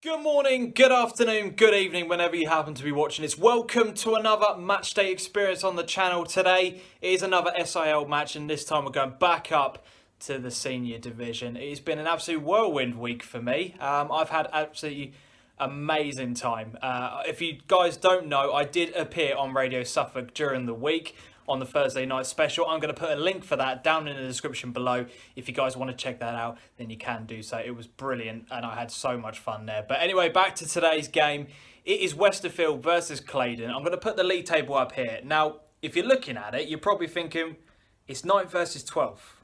Good morning, good afternoon, good evening, whenever you happen to be watching this. Welcome to another match day experience on the channel. Today is another SIL match, and this time we're going back up to the senior division. It's been an absolute whirlwind week for me. I've had absolutely amazing time. If you guys don't know, I did appear on Radio Suffolk during the week on the Thursday night special. I'm going to put a link for that down in the description below. If you guys want to check that out, then you can do so. It was brilliant and I had so much fun there. But anyway, back to today's game. It is Westerfield versus Claydon. I'm going to put the league table up here. Now, if you're looking at it, you're probably thinking it's 9th versus 12th.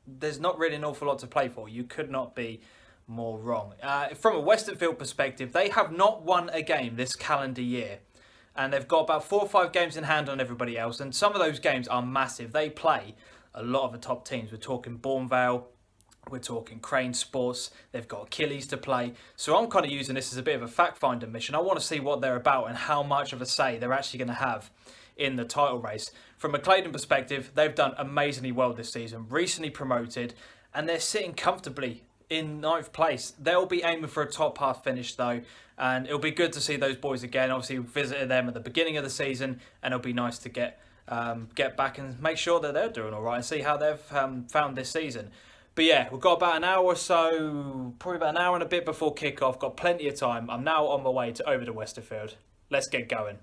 There's not really an awful lot to play for. You could not be more wrong. From a Westerfield perspective, they have not won a game this calendar year. And they've got about 4 or 5 games in hand on everybody else. And some of those games are massive. They play a lot of the top teams. We're talking Bournevale. We're talking Crane Sports. They've got Achilles to play. So I'm kind of using this as a bit of a fact-finder mission. I want to see what they're about and how much of a say they're actually going to have in the title race. From a Claydon perspective, they've done amazingly well this season. Recently promoted. And they're sitting comfortably in 9th place. They'll be aiming for a top half finish though, and it'll be good to see those boys again. Obviously we visited them at the beginning of the season, and it'll be nice to get back and make sure that they're doing all right and see how they've found this season. But yeah, we've got about an hour or so, probably about an hour and a bit before kickoff. Got plenty of time. I'm now on my way over to Westerfield. Let's get going.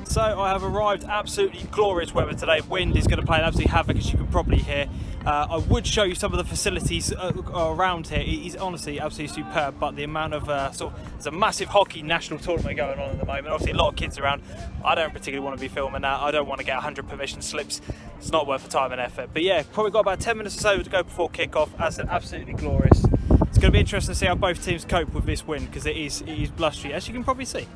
So I have arrived. Absolutely glorious weather today. Wind is going to play an absolute havoc, as you can probably hear. I would show you some of the facilities around here. It is honestly absolutely superb, but the amount of there's a massive hockey national tournament going on at the moment. Obviously a lot of kids around. I don't particularly want to be filming that. I don't want to get 100 permission slips. It's not worth the time and effort. But yeah, probably got about 10 minutes or so to go before kickoff. As I said, absolutely glorious. It's going to be interesting to see how both teams cope with this wind, because it is blustery, as you can probably see.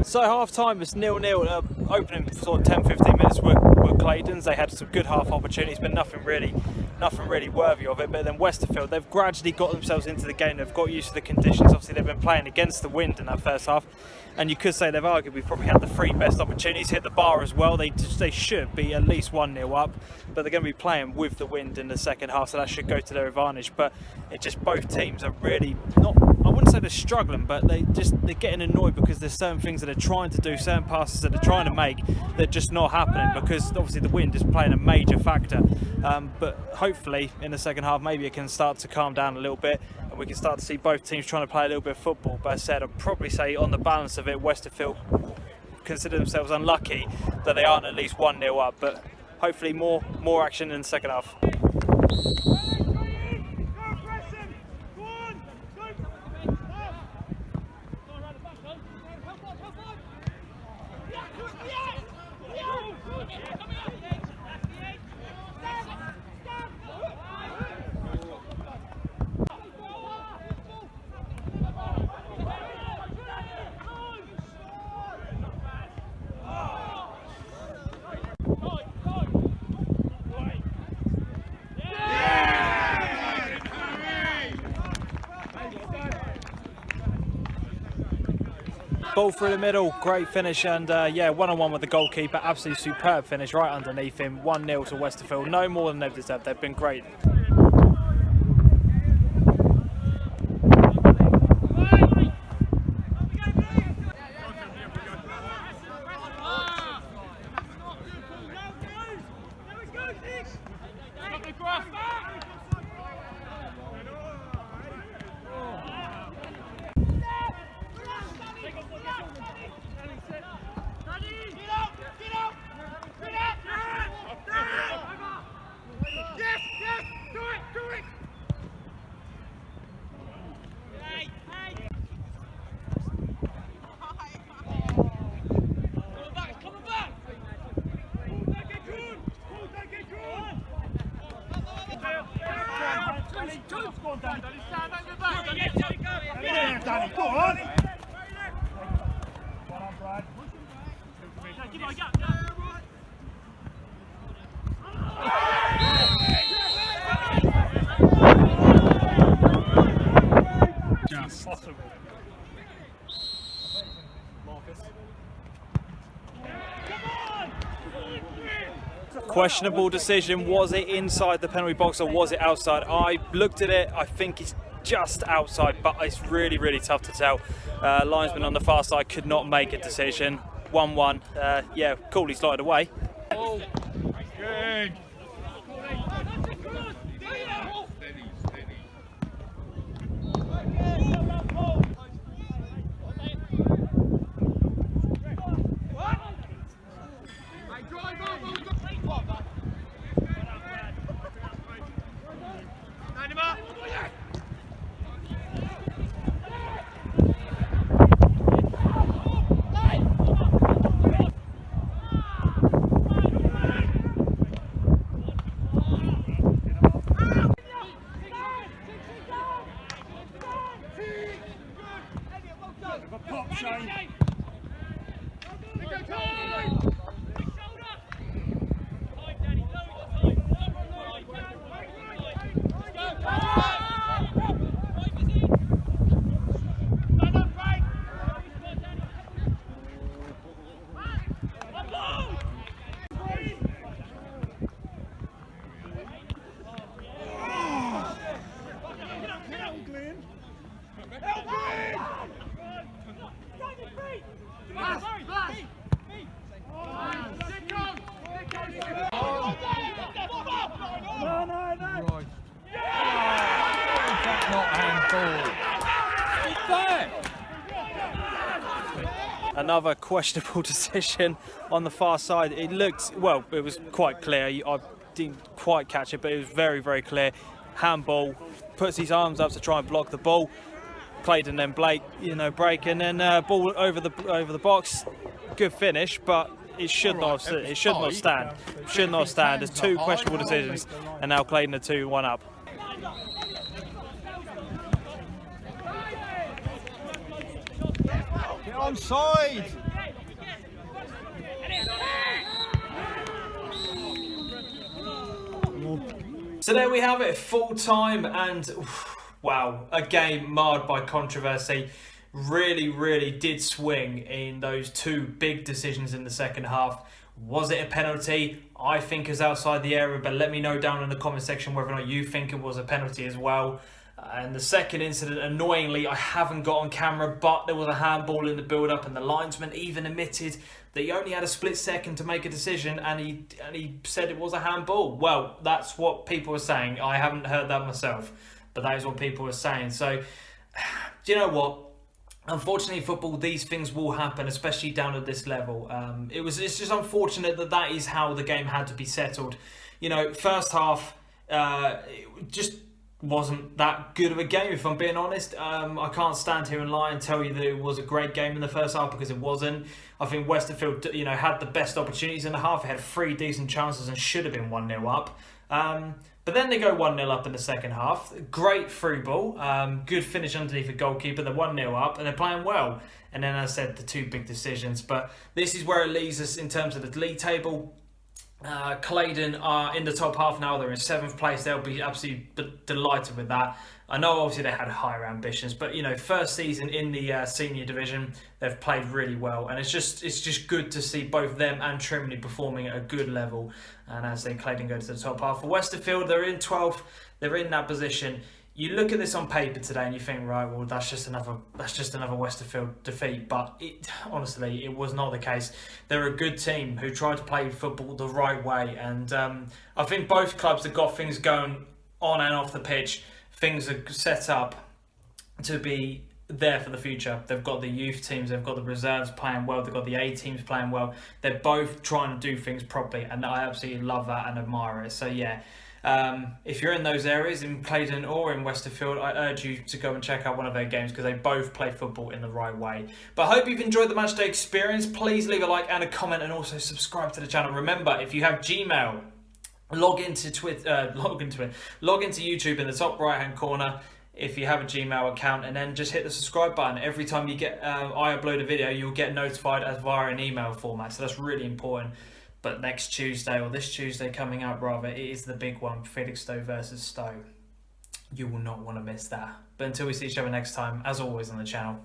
So half time is 0-0. Opening sort of 10-15 minutes were Claydon's. They had some good half opportunities, but nothing really nothing really worthy of it. But then Westerfield, they've gradually got themselves into the game. They've got used to the conditions. Obviously, they've been playing against the wind in that first half, and you could say they've arguably probably had the 3 best opportunities, hit the bar as well. They should be at least 1-0 up, but they're going to be playing with the wind in the second half, so that should go to their advantage. But it just, both teams are really not, I wouldn't say they're struggling, but they're getting annoyed because there's certain things that they're trying to do, certain passes that they're trying to make, they're just not happening because obviously the wind is playing a major factor. But hopefully in the second half maybe it can start to calm down a little bit and we can start to see both teams trying to play a little bit of football. But as I said, I'd probably say on the balance of it, Westerfield consider themselves unlucky that they aren't at least 1-0 up, but hopefully more action in the second half. Ball through the middle, great finish, and yeah, 1-on-1 with the goalkeeper, absolutely superb finish right underneath him. 1-0 to Westerfield, no more than they've deserved. They've been great. Questionable decision. Was it inside the penalty box or was it outside? I looked at it, I think it's just outside, but it's really, really tough to tell. Linesman on the far side could not make a decision. 1-1. Yeah, coolly slotted away. Oh. Good. Another questionable decision on the far side. It looked, well, it was quite clear. I didn't quite catch it, but it was very, very clear. Handball, puts his arms up to try and block the ball. Claydon then break, and then ball over the box. Good finish, but it should not stand. It should not stand. There's 2 questionable decisions, and now Claydon are 2-1 up. Get onside. So there we have it, full time, and wow, a game marred by controversy. Really did swing in those two big decisions in the second half. Was it a penalty? I think it's outside the area, but let me know down in the comment section whether or not you think it was a penalty as well. And the second incident, annoyingly, I haven't got on camera, but there was a handball in the build-up, and the linesman even admitted that he only had a split second to make a decision, and he said it was a handball. Well, that's what people are saying. I haven't heard that myself, but that is what people are saying. So, do you know what? Unfortunately, football, these things will happen, especially down at this level. It's just unfortunate that that is how the game had to be settled. You know, first half, it just wasn't that good of a game, if I'm being honest. I can't stand here and lie and tell you that it was a great game in the first half, because it wasn't. I think Westerfield, had the best opportunities in the half. It had 3 decent chances and should have been 1-0 up. But then they go 1-0 up in the second half. Great through ball. Good finish underneath the goalkeeper. They're 1-0 up and they're playing well. And then, as I said, the two big decisions. But this is where it leaves us in terms of the league table. Claydon are in the top half now. They're in 7th place. They'll be absolutely delighted with that. I know obviously they had higher ambitions, but first season in the senior division, they've played really well, and it's just good to see both them and Trimley performing at a good level. And as they Claydon go to the top half, for Westerfield, they're in 12th. They're in that position. You look at this on paper today and you think, right, well, that's just another Westerfield defeat. But honestly, it was not the case. They're a good team who tried to play football the right way. And I think both clubs have got things going on and off the pitch. Things are set up to be there for the future. They've got the youth teams, they've got the reserves playing well, they've got the A teams playing well. They're both trying to do things properly, and I absolutely love that and admire it. So yeah. If you're in those areas in Claydon or in Westerfield, I urge you to go and check out one of their games, because they both play football in the right way. But I hope you've enjoyed the matchday experience. Please leave a like and a comment, and also subscribe to the channel. Remember, if you have Gmail, log into YouTube in the top right hand corner if you have a Gmail account, and then just hit the subscribe button. Every time you get I upload a video, you'll get notified as via an email format, so that's really important. But next Tuesday, or this Tuesday coming up rather, it is the big one, Felixstowe versus Stowe. You will not want to miss that. But until we see each other next time, as always on the channel,